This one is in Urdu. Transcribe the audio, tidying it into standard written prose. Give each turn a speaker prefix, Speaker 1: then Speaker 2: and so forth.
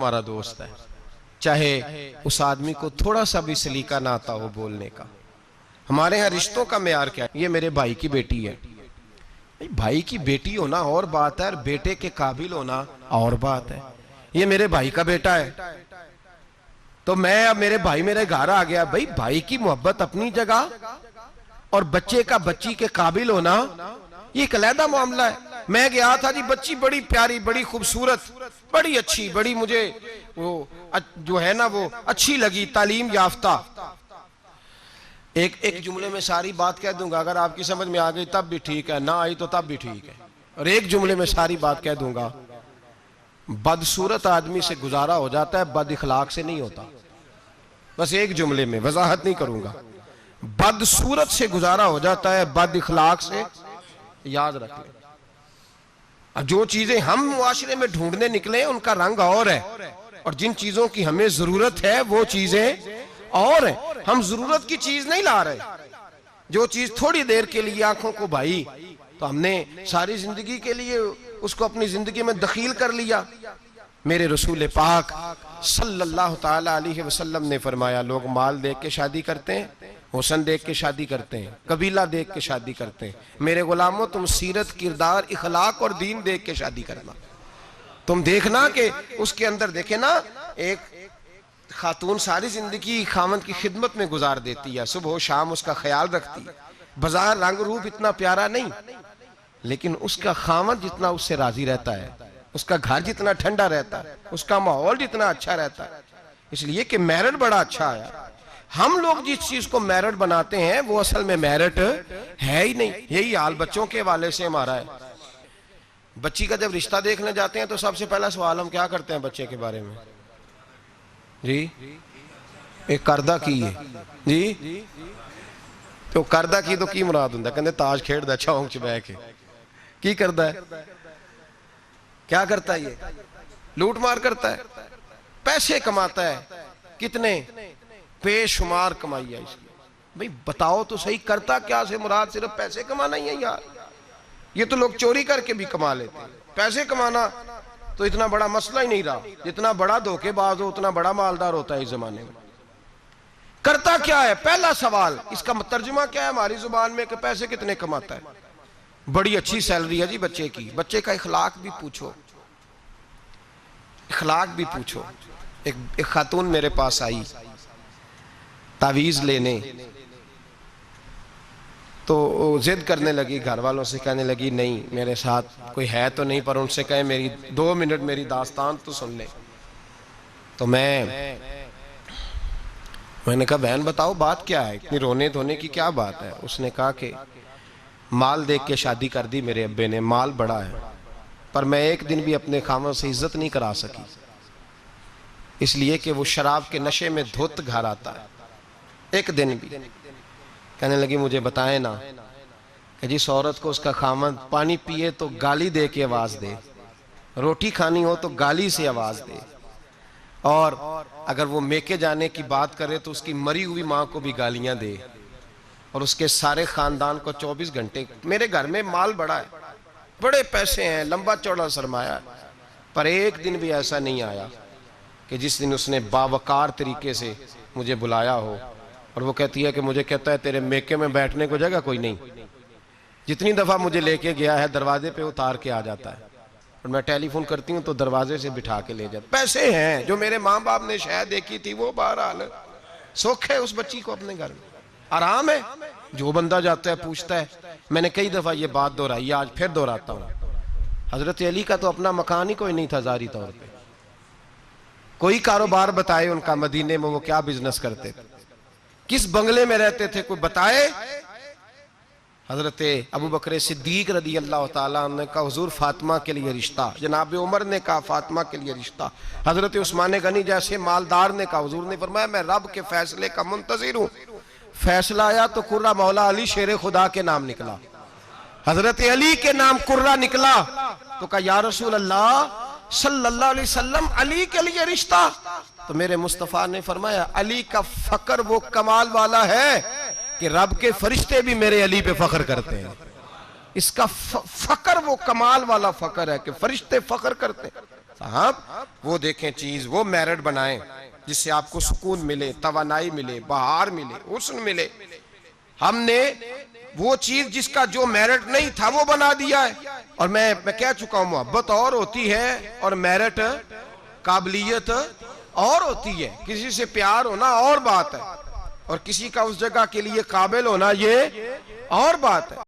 Speaker 1: ہمارا دوست ہے، چاہے اس آدمی کو تھوڑا سا بھی سلیقہ نہ آتا ہو بولنے کا۔ ہمارے ہاں رشتوں کا معیار کیا ہے؟ یہ میرے بھائی کی بیٹی ہے، بھائی کی بیٹی ہونا اور بات ہے، اور بیٹے کے قابل ہونا اور بات ہے۔ یہ میرے بھائی کا بیٹا ہے تو میں اب میرے بھائی میرے گھر آ گیا، بھائی بھائی کی محبت اپنی جگہ اور بچے کا بچی کے قابل ہونا یہ ایک علیحدہ معاملہ ہے۔ میں گیا تھا جی، بچی بڑی پیاری، بڑی خوبصورت، بڑی اچھی، بڑی مجھے وہ جو ہے نا وہ اچھی لگی، تعلیم یافتہ۔ ایک جملے میں ساری بات کہہ دوں گا، اگر آپ کی سمجھ میں آ گئی تب بھی ٹھیک ہے، نہ آئی تو تب بھی ٹھیک ہے، اور ایک جملے میں ساری بات کہہ دوں گا۔ بدصورت آدمی سے گزارا ہو جاتا ہے، بد اخلاق سے نہیں ہوتا۔ بس ایک جملے میں، وضاحت نہیں کروں گا۔ بدصورت سے گزارا ہو جاتا ہے، بد اخلاق سے یاد رکھ لیں۔ جو چیزیں ہم معاشرے میں ڈھونڈنے نکلے ان کا رنگ اور ہے، اور جن چیزوں کی ہمیں ضرورت ہے وہ چیزیں اور ہیں۔ ہم ضرورت کی چیز نہیں لا رہے، جو چیز تھوڑی دیر کے لیے آنکھوں کو بھائی تو ہم نے ساری زندگی کے لیے اس کو اپنی زندگی میں دخیل کر لیا۔ میرے رسول پاک صلی اللہ تعالی علیہ وسلم نے فرمایا، لوگ مال دیکھ کے شادی کرتے ہیں، حسن دیکھ کے شادی کرتے ہیں، قبیلہ دیکھ کے شادی کرتے ہیں۔ میرے غلاموں، تم سیرت، کردار، اخلاق اور دین دیکھ کے شادی کرنا۔ تم دیکھنا کہ اس کے اندر دیکھیں نا، ایک خاتون ساری زندگی خاوند کی خدمت میں گزار دیتی ہے، صبح و شام اس کا خیال رکھتی ہے، بظاہر رنگ روپ اتنا پیارا نہیں، لیکن اس کا خاوند جتنا اس سے راضی رہتا ہے، اس کا گھر جتنا ٹھنڈا رہتا ہے، اس کا ماحول جتنا اچھا رہتا ہے، اس لیے کہ میرٹ بڑا اچھا ہے۔ ہم لوگ جس چیز کو میرٹ بناتے ہیں وہ اصل میں میرٹ ہے ہی نہیں۔ یہی حال بچوں کے حوالے سے ہمارا ہے۔ بچی کا جب رشتہ دیکھنے جاتے ہیں تو سب سے پہلا سوال ہم کیا کرتے ہیں بچے کے بارے میں؟ جی ایک کردہ کی ہے جی، تو کردہ کی تو کی مراد ہوں کہندے تاج کھیڑ دا چونک چ بہ کے کی کردہ ہے؟ کیا کرتا ہے؟ یہ لوٹ مار کرتا ہے، پیسے کماتا ہے، کتنے بے شمار کمائی ہے اس کی۔ بھئی بتاؤ تو صحیح، کرتا کیا سے مراد صرف پیسے کمانا ہی ہے یار؟ یہ تو لوگ چوری کر کے بھی کما لیتے ہیں، پیسے کمانا تو اتنا بڑا مسئلہ ہی نہیں رہا۔ جتنا بڑا دھوکے باز ہو اتنا بڑا مالدار ہوتا ہے اس زمانے میں۔ کرتا کیا ہے؟ پہلا سوال، اس کا ترجمہ کیا ہے ہماری زبان میں کہ پیسے کتنے کماتا ہے؟ بڑی اچھی سیلری ہے جی بچے کی، بچے کا اخلاق بھی پوچھو، اخلاق بھی پوچھو۔ ایک خاتون میرے پاس آئی تعویذ لینے، تو ضد کرنے لگی، گھر والوں سے کہنے لگی نہیں میرے ساتھ کوئی ہے تو نہیں، پر ان سے کہیں میری 2 منٹ میری داستان تو سن لے۔ تو میں نے کہا بہن بتاؤ بات کیا ہے، اتنی رونے دھونے کی کیا بات ہے؟ اس نے کہا کہ مال دیکھ کے شادی کر دی میرے ابے نے، مال بڑا ہے، پر میں ایک دن بھی اپنے خاوند سے عزت نہیں کرا سکی، اس لیے کہ وہ شراب کے نشے میں دھوت گھر آتا ہے، ایک دن بھی۔ کہنے لگی مجھے بتائیں نا کہ جس عورت کو اس کا خاوند پانی پیے تو گالی دے کے آواز دے، روٹی کھانی ہو تو گالی سے آواز دے، اور اگر وہ میکے جانے کی بات کرے تو اس کی مری ہوئی ماں کو بھی گالیاں دے، اور اس کے سارے خاندان کو 24 گھنٹے۔ میرے گھر میں مال بڑا ہے، بڑے پیسے ہیں، لمبا چوڑا سرمایہ ہے، پر ایک دن بھی ایسا نہیں آیا کہ جس دن اس نے باوقار طریقے سے مجھے بلایا ہو۔ اور وہ کہتی ہے کہ مجھے کہتا ہے تیرے میکے میں بیٹھنے کو جگہ کوئی نہیں، جتنی دفعہ مجھے لے کے گیا ہے دروازے پہ اتار کے آ جاتا ہے، اور میں ٹیلی فون کرتی ہوں تو دروازے سے بٹھا کے لے جاتا۔ پیسے ہیں، جو میرے ماں باپ نے شاید دیکھی تھی وہ بہرحال سکھ ہے اس بچی کو اپنے گھر میں، آرام ہے۔ جو بندہ جاتا ہے پوچھتا ہے، میں نے کئی دفعہ یہ بات دہرائی، آج پھر دہراتا ہوں، حضرت علی کا تو اپنا مکان ہی کوئی نہیں تھا ظاہری طور پہ، کوئی کاروبار بتائے ان کا مدینے میں وہ کیا بزنس کرتے تھے، کس بنگلے میں رہتے تھے، کوئی بتائے؟ حضرت ابو بکر صدیق رضی اللہ تعالیٰ عنہ نے کہا حضور فاطمہ کے لیے رشتہ، جناب عمر نے کہا فاطمہ کے لیے رشتہ، حضرت عثمان غنی جیسے مالدار نے کہا، حضور نے فرمایا میں رب کے فیصلے کا منتظر ہوں۔ فیصلہ آیا تو قرہ مولا علی شیر خدا کے نام نکلا، حضرت علی کے نام قرہ نکلا، تو کہا یا رسول اللہ صلی اللہ علیہ وسلم علی کے لیے رشتہ؟ تو میرے مصطفیٰ نے فرمایا علی کا فخر وہ کمال والا ہے کہ رب کے فرشتے بھی میرے علی پہ فخر کرتے ہیں، اس کا فخر وہ کمال والا فخر ہے کہ فرشتے فخر کرتے ہیں۔ صاحب وہ دیکھیں چیز، وہ میرٹ بنائیں جس سے آپ کو سکون ملے، توانائی ملے، بہار ملے، حسن ملے۔ ہم نے وہ چیز جس کا جو میرٹ نہیں تھا وہ بنا دیا ہے۔ اور میں کہہ چکا ہوں، محبت اور ہوتی ہے اور میرٹ قابلیت اور ہوتی ہے۔ کسی سے پیار ہونا اور بات ہے، اور کسی کا اس جگہ کے لیے قابل ہونا یہ اور بات ہے۔